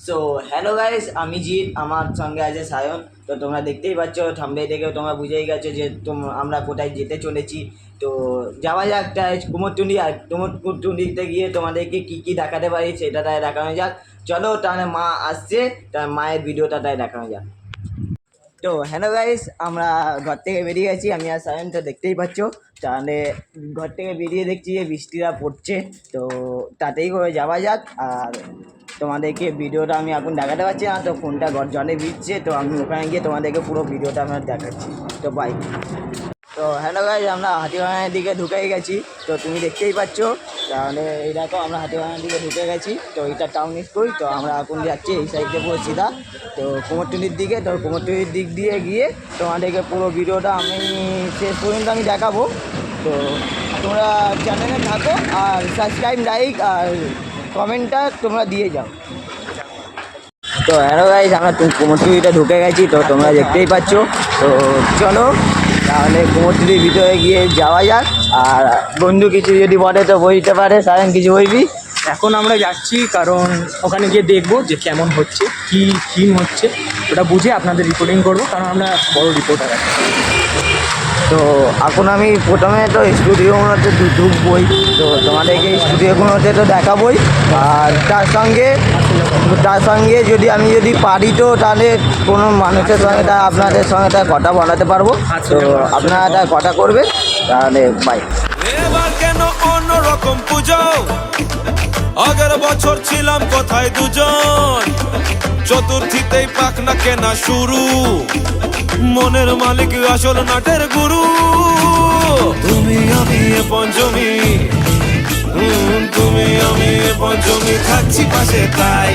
So hello guys, আমি জিৎ, আমার সঙ্গে আছে সায়ন। তো তোমরা দেখতেই পাচ্ছ, থাম্বনেল দেখে তোমরা বুঝেই গেছো যে আমরা কোথায় যেতে চলেছি। তো যাওয়া যাক তাই কুমোরটুলি। আর কুমোরটুলিতে গিয়ে তোমাদেরকে কী কী দেখাতে পারি সেটা তাই দেখানো যাক। চলো তাহলে, মা আসছে, তার মায়ের ভিডিওটা তাই দেখানো যাক। তো হ্যালো গাইস, আমরা ঘর থেকে বেরিয়ে গেছি, আমি আর সায়ন। তো দেখতেই পাচ্ছ, তাহলে ঘর থেকে বেরিয়ে দেখছি যে বৃষ্টিটা পড়ছে। তো তাতেই করে যাওয়া যাক। আর তোমাদেরকে ভিডিওটা আমি এখন দেখাতে পারছি না, তো ফোনটা জলে ভিজছে। তো আমি ওখানে গিয়ে তোমাদেরকে পুরো ভিডিওটা আমরা দেখাচ্ছি। তো বাই। তো হ্যালো গাইস, আমরা হাতিবাগানের দিকে ঢুকে গেছি। তো তুমি দেখতেই পাচ্ছ, তাহলে এই দেখো আমরা হাতিবাগানের দিকে ঢুকে গেছি। তো এটা টাউন স্কুল। তো আমরা এখন যাচ্ছি এই সাইডে পুরো সিধা, তো কুমোরটুলির দিকে। তো কুমোরটুলির দিক দিয়ে গিয়ে তোমাদেরকে পুরো ভিডিওটা আমি শেষ পর্যন্ত আমি দেখাবো। তো তোমরা চ্যানেলে থাকো আর সাবস্ক্রাইব, লাইক আর কমেন্টটা তোমরা দিয়ে যাও। তো হ্যালো গাইস, আমরা কুমোরটুলিটা ঢুকে গেছি। তো তোমরা দেখতেই পাচ্ছ। তো চলো তাহলে কুমোরটুলির ভিতরে গিয়ে যাওয়া যাক। আর বন্ধু কিছু যদি বলে তো বলতে পারে। সায়ন, কিছু বলবি? এখন আমরা যাচ্ছি কারণ ওখানে গিয়ে দেখবো যে কেমন হচ্ছে, কি থিম হচ্ছে, ওটা বুঝে আপনাদের রিপোর্টিং করবো, কারণ আমরা বড় রিপোর্টার আছি। তো এখন আমি প্রথমে তো স্টুডিওগুলোতে ঢুকবই। তো তোমাদেরকে স্টুডিওগুলোতে তো দেখাবই। আর তার সঙ্গে যদি আমি পারি, তো তাহলে কোনো মানুষের সঙ্গে আপনাদের সঙ্গে কথা বলাতে পারবো। তো আপনারা কথা করবে, তাহলে বাই। এবার কেন অন্যরকম পুজো? আগের বছর ছিলাম কোথায় দুজন, চতুর্থীতেই পাখনা কেনা শুরু, মনের মালিক আসল নাটের গুরু। তুমি আমি এ পঞ্চমী, তুমি আমি এ পঞ্চমী, থাকছি পাশে তাই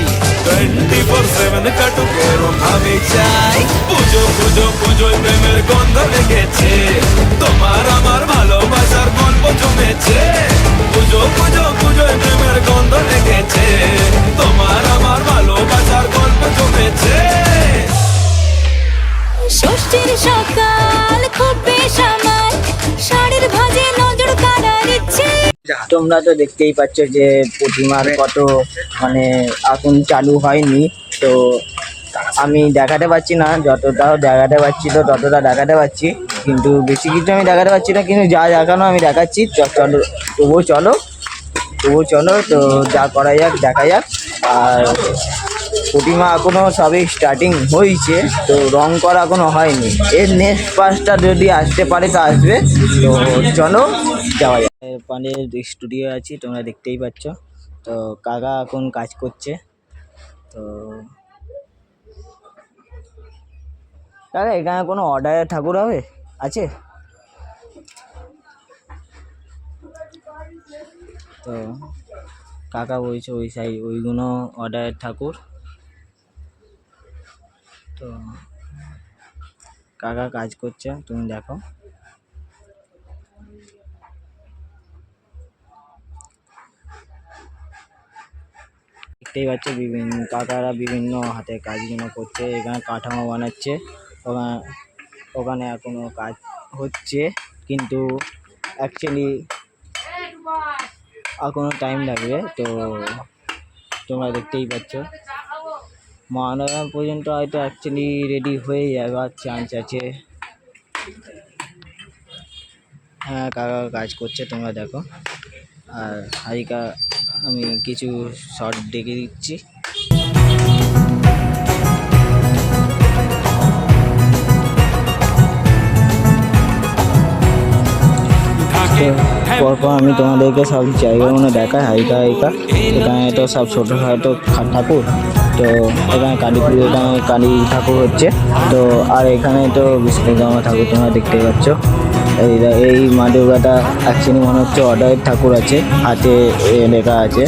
24/7 কাটুক এরম আমি চাই। পুজো পুজো পুজোয় প্রেমের গন্ধ লেগেছে, তোমার আমার ভালোবাসার গল্প জমেছে। পুজো পুজো পুজোয় প্রেমের গন্ধ লেগেছে, তোমার আমার ভালোবাসার গল্প জমেছে। ষষ্ঠীর সকাল খুব বেসামাল, শাড়ির ভাজে নজর কাড়ার ইচ্ছে। তোমরা তো দেখতেই পাচ্ছ যে প্রতিমার কত এখন চালু হয়নি। তো আমি দেখাতে পারছি না, যতটাও দেখাতে পারছি তো ততটা দেখাতে পারছি, কিন্তু বেশি কিছু আমি দেখাতে পারছি না। কিন্তু যা দেখানো আমি দেখাচ্ছি। চলো, তবুও চলো। তো যা করা যাক দেখা যাক। আর প্রতিমা এখনো সবই স্টার্টিং হয়েছে, তো রং করা এখনো হয়নি। এর নেক্সট পাসটা যদি আসতে পারে তো আসবে। তো চলো যাওয়া যায়। পানের স্টুডিও আছি, তোমরা দেখতেই পাচ্ছ। তো কাকা এখন কাজ করছে। তো কাকা, এখানে কোনো অর্ডারের ঠাকুর আছে? তো কাকা বলছে ওইগুলো অর্ডারের ঠাকুর। তো কাকা কাজ করছে, তুমি দেখো। দেখতেই পাচ্ছ কাকারা বিভিন্ন হাতে কাজগুলো করছে। এখানে কাঠামো বানাচ্ছে, ওখানে এখনো কাজ হচ্ছে, কিন্তু অ্যাকচুয়ালি এখনো টাইম লাগবে। তো তোমরা দেখতেই পাচ্ছ, মহানগর পর্যন্ত হয়তো অ্যাকচুয়ালি রেডি হয়ে যাওয়ার চান্স আছে। হ্যাঁ, কাকা কাজ করছে, তোমরা দেখো। আর হারিকা আমি কিছু শর্ট দেখে দিচ্ছি। পরপর আমি তোমাদেরকে সব জায়গাগুলো দেখাই হাইকা। এখানে তো সব ছোটোখাটো ঠাকুর। তো এখানে কালী ঠাকুর হচ্ছে। তো আর এখানে তো বিষ্ণুকর্মা ঠাকুর তোমরা দেখতে পাচ্ছ। এই মা দুর্গাটা অ্যাকচুয়ালি মনে হচ্ছে অর্ডারের ঠাকুর আছে, হাতে লেখা আছে।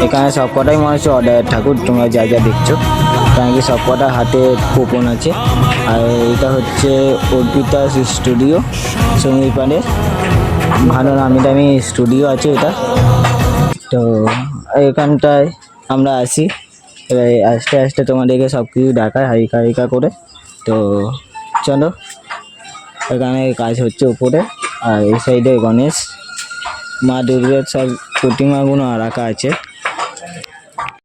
এখানে সব কটাই মনে হচ্ছে অর্ডারের ঠাকুর, তোমরা যা দেখছো, কারণ কি সব কটা হাতে কুপন আছে। আর এটা হচ্ছে অর্পিতা স্টুডিও, সমীর পানের ভালো নামি দামি স্টুডিও আছে এটা। তো এখানটায় আমরা আসি, এবার আস্তে আস্তে তোমাদেরকে সব কিছু দেখায় হাইকা করে। তো চলো, এখানে কাজ হচ্ছে উপরে। আর এই সাইডে গণেশ, মা দুর্গার সব প্রতিমাগুলো রাখা আছে।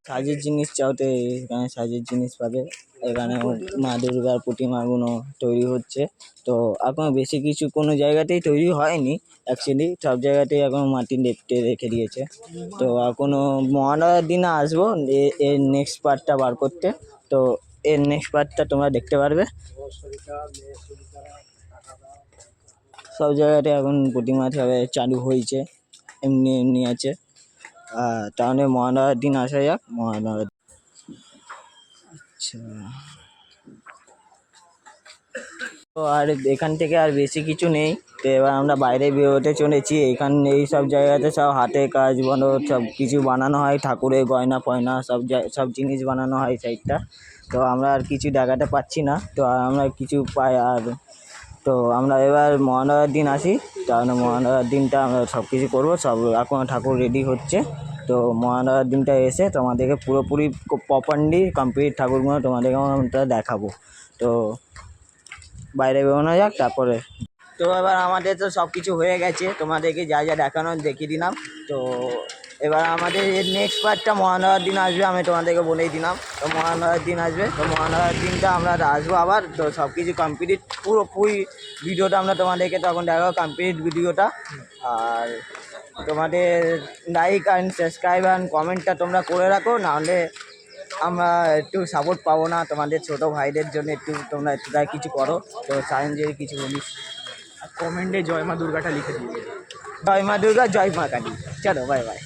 সাজের জিনিস চাও তো এখানে সাজের জিনিস পাবে। এখানে মা দুর্গার প্রতিমাগুলো তৈরি হচ্ছে। তো এখনো বেশি কিছু কোনো জায়গাতেই তৈরি হয়নি অ্যাকচুয়ালি, সব জায়গাতেই এখন মাটি লেপটে রেখে দিয়েছে। তো এখনো মহালয়ার দিনে আসবো এর নেক্সট পার্টটা বার করতে। তো এর নেক্সট পার্টটা তোমরা দেখতে পারবে। সব জায়গাতে এখন প্রতিমা সবাই চালু হয়েছে, এমনি এমনি আছে। তাহলে মহালয়ার দিন আসা যাক। মহালয়ার আচ্ছা, তো আর এখান থেকে আর বেশি কিছু নেই। তো এবার আমরা বাইরে বেরোতে চলেছি। এখানে এই সব জায়গাতে সব হাতে কাজ বলো, সব কিছু বানানো হয়, ঠাকুরের গয়না ফয়না সব জিনিস বানানো হয় সাইডটা। তো আমরা আর কিছু দেখাতে পাচ্ছি না। তো আমরা কিছু পাই আর, তো আমরা এবার মহালয়ার দিন আসি। তাহলে মহালয়ার দিনটা আমরা সব কিছু করবো। সব এখন ঠাকুর রেডি হচ্ছে। তো মহালয়ার দিনটা এসে তোমাদেরকে পুরোপুরি প্রপারলি কমপ্লিট ঠাকুরগুলো তোমাদেরকে আমরা দেখাবো। তো বাইরে বেরোনো যাক তারপরে। তো এবার আমাদের তো সব কিছু হয়ে গেছে, তোমাদেরকে যা যা দেখানোর দেখিয়ে দিলাম। তো এবার আমাদের এর নেক্সট পার্টটা মহালয়ার দিন আসবে, আমি তোমাদেরকে বলেই দিলাম। তো মহালয়ার দিন আসবে, তো মহালয়ার দিনটা আমরা আসবো আবার। তো সব কিছু কমপ্লিট পুরোপুরি ভিডিওটা আমরা তোমাদেরকে তখন দেখাবো, কমপ্লিট ভিডিওটা। আর তোমাদের লাইক অ্যান্ড সাবস্ক্রাইব অ্যান্ড কমেন্টটা তোমরা করে রাখো, নাহলে আমরা একটু সাপোর্ট পাবো না। তোমাদের ছোটো ভাইদের জন্য একটু তোমরা একটু কিছু করো। তো সায়নজির কিছু বলিস। আর কমেন্টে জয় মা দুর্গাটা লিখে দিবে। জয় মা দুর্গা, জয় মা কালী। চলো বাই বাই।